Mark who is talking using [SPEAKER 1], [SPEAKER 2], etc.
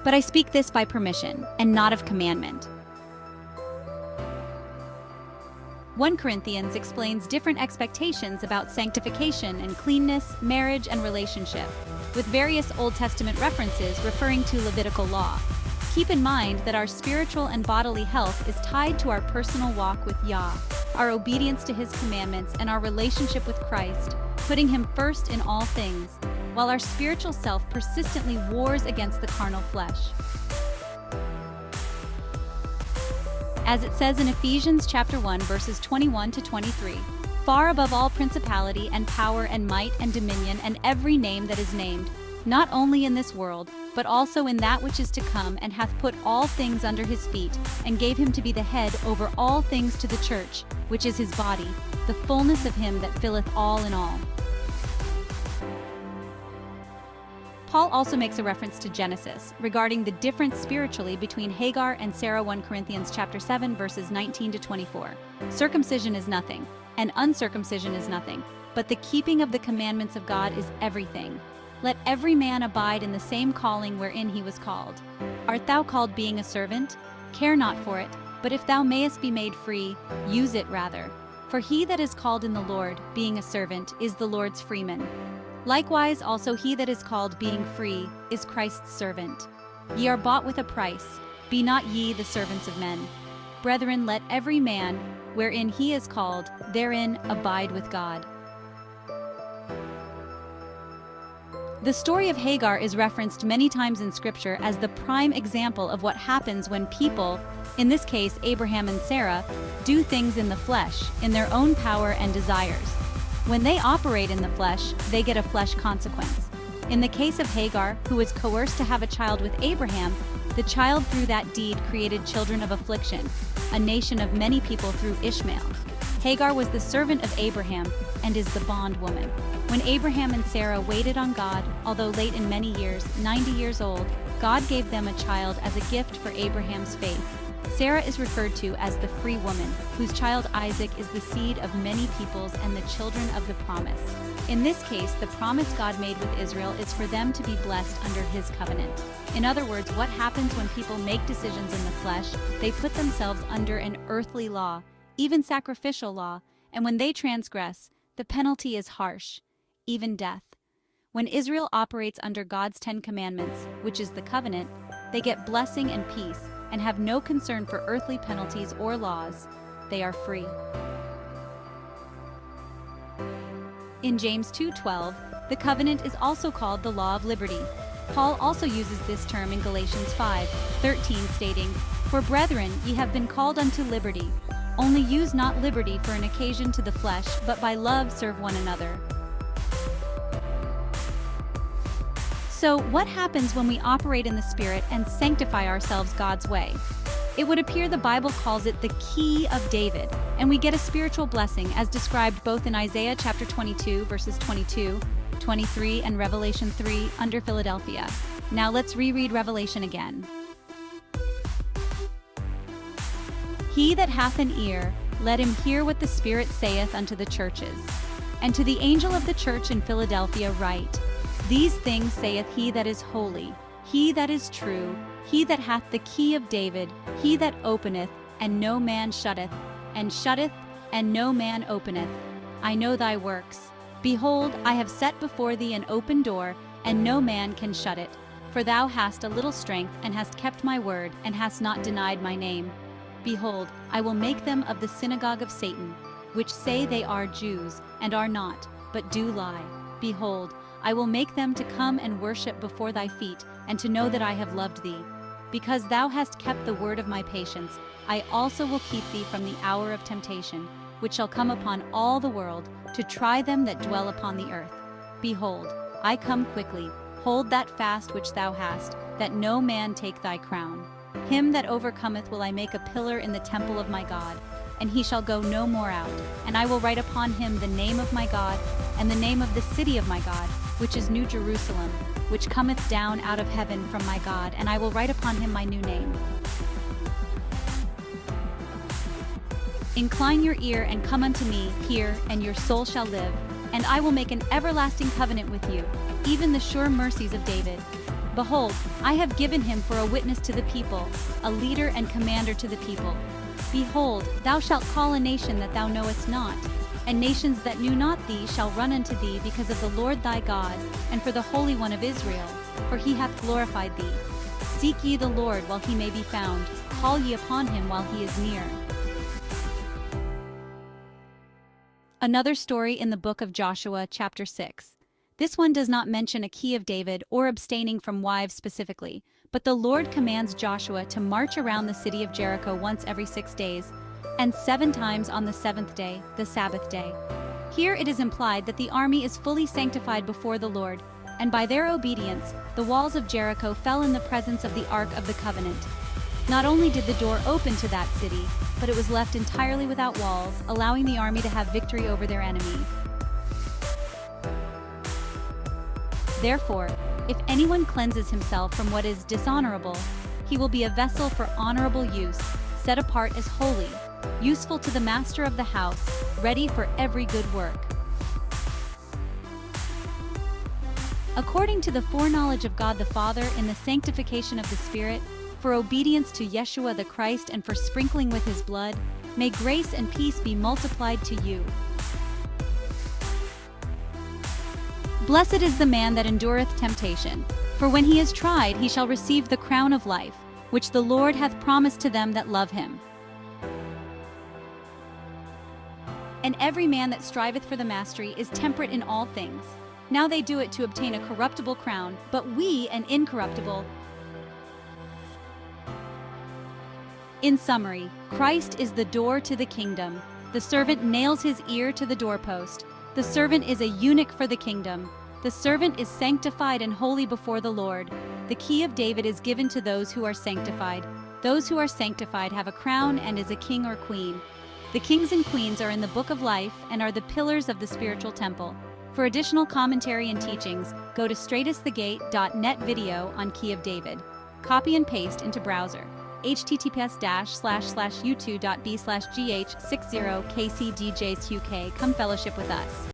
[SPEAKER 1] But I speak this by permission, and not of commandment. 1 Corinthians explains different expectations about sanctification and cleanness, marriage, and relationship, with various Old Testament references referring to Levitical law. Keep in mind that our spiritual and bodily health is tied to our personal walk with Yah, our obedience to His commandments, and our relationship with Christ, putting Him first in all things, while our spiritual self persistently wars against the carnal flesh. As it says in Ephesians chapter 1, verses 21 to 23, far above all principality and power and might and dominion and every name that is named, not only in this world, but also in that which is to come, and hath put all things under his feet, and gave him to be the head over all things to the church, which is his body, the fullness of him that filleth all in all. Paul also makes a reference to Genesis regarding the difference spiritually between Hagar and Sarah. 1 Corinthians chapter 7 verses 19 to 24. Circumcision is nothing, and uncircumcision is nothing, but the keeping of the commandments of God is everything. Let every man abide in the same calling wherein he was called. Art thou called being a servant? Care not for it, but if thou mayest be made free, use it rather. For he that is called in the Lord, being a servant, is the Lord's freeman. Likewise also he that is called being free is Christ's servant. Ye are bought with a price, be not ye the servants of men. Brethren, let every man, wherein he is called, therein abide with God. The story of Hagar is referenced many times in Scripture as the prime example of what happens when people, in this case Abraham and Sarah, do things in the flesh, in their own power and desires. When they operate in the flesh, they get a flesh consequence. In the case of Hagar, who was coerced to have a child with Abraham, the child through that deed created children of affliction, a nation of many people through Ishmael. Hagar was the servant of Abraham and is the bondwoman. When Abraham and Sarah waited on God, although late in many years, 90 years old, God gave them a child as a gift for Abraham's faith. Sarah is referred to as the free woman, whose child Isaac is the seed of many peoples and the children of the promise. In this case, the promise God made with Israel is for them to be blessed under His covenant. In other words, what happens when people make decisions in the flesh? They put themselves under an earthly law, even sacrificial law, and when they transgress, the penalty is harsh, even death. When Israel operates under God's 10 commandments, which is the covenant, they get blessing and peace, and have no concern for earthly penalties or laws. They are free. In James 2:12, the covenant is also called the law of liberty. Paul also uses this term in Galatians 5:13, stating, For brethren, ye have been called unto liberty. Only use not liberty for an occasion to the flesh, but by love serve one another. So, what happens when we operate in the Spirit and sanctify ourselves God's way? It would appear the Bible calls it the key of David, and we get a spiritual blessing as described both in Isaiah chapter 22, verses 22, 23, and Revelation 3 under Philadelphia. Now let's reread Revelation again. He that hath an ear, let him hear what the Spirit saith unto the churches. And to the angel of the church in Philadelphia write, These things saith he that is holy, he that is true, he that hath the key of David, he that openeth, and no man shutteth, and no man openeth. I know thy works. Behold, I have set before thee an open door, and no man can shut it. For thou hast a little strength, and hast kept my word, and hast not denied my name. Behold, I will make them of the synagogue of Satan, which say they are Jews, and are not, but do lie. Behold, I will make them to come and worship before thy feet, and to know that I have loved thee. Because thou hast kept the word of my patience, I also will keep thee from the hour of temptation, which shall come upon all the world, to try them that dwell upon the earth. Behold, I come quickly. Hold that fast which thou hast, that no man take thy crown. Him that overcometh will I make a pillar in the temple of my God, and he shall go no more out. And I will write upon him the name of my God, and the name of the city of my God, which is New Jerusalem, which cometh down out of heaven from my God, and I will write upon him my new name. Incline your ear and come unto me, hear, and your soul shall live, and I will make an everlasting covenant with you, even the sure mercies of David. Behold, I have given him for a witness to the people, a leader and commander to the people. Behold, thou shalt call a nation that thou knowest not, and nations that knew not thee shall run unto thee because of the Lord thy God, and for the Holy One of Israel, for he hath glorified thee. Seek ye the Lord while he may be found, call ye upon him while he is near. Another story in the book of Joshua, chapter 6. This one does not mention a key of David or abstaining from wives specifically, but the Lord commands Joshua to march around the city of Jericho once every 6 days, and 7 times on the 7th day, the Sabbath day. Here it is implied that the army is fully sanctified before the Lord, and by their obedience, the walls of Jericho fell in the presence of the Ark of the Covenant. Not only did the door open to that city, but it was left entirely without walls, allowing the army to have victory over their enemy. Therefore, if anyone cleanses himself from what is dishonorable, he will be a vessel for honorable use, set apart as holy, useful to the master of the house, ready for every good work. According to the foreknowledge of God the Father in the sanctification of the Spirit, for obedience to Yeshua the Christ and for sprinkling with his blood, may grace and peace be multiplied to you. Blessed is the man that endureth temptation, for when he is tried he shall receive the crown of life, which the Lord hath promised to them that love him. And every man that striveth for the mastery is temperate in all things. Now they do it to obtain a corruptible crown, but we an incorruptible. In summary, Christ is the door to the kingdom. The servant nails his ear to the doorpost. The servant is a eunuch for the kingdom. The servant is sanctified and holy before the Lord. The key of David is given to those who are sanctified. Those who are sanctified have a crown and is a king or queen. The kings and queens are in the book of life and are the pillars of the spiritual temple. For additional commentary and teachings, go to straightasthegate.net video on Key of David. Copy and paste into browser. https://youtube.b/gh60kcdjsuk. Come fellowship with us.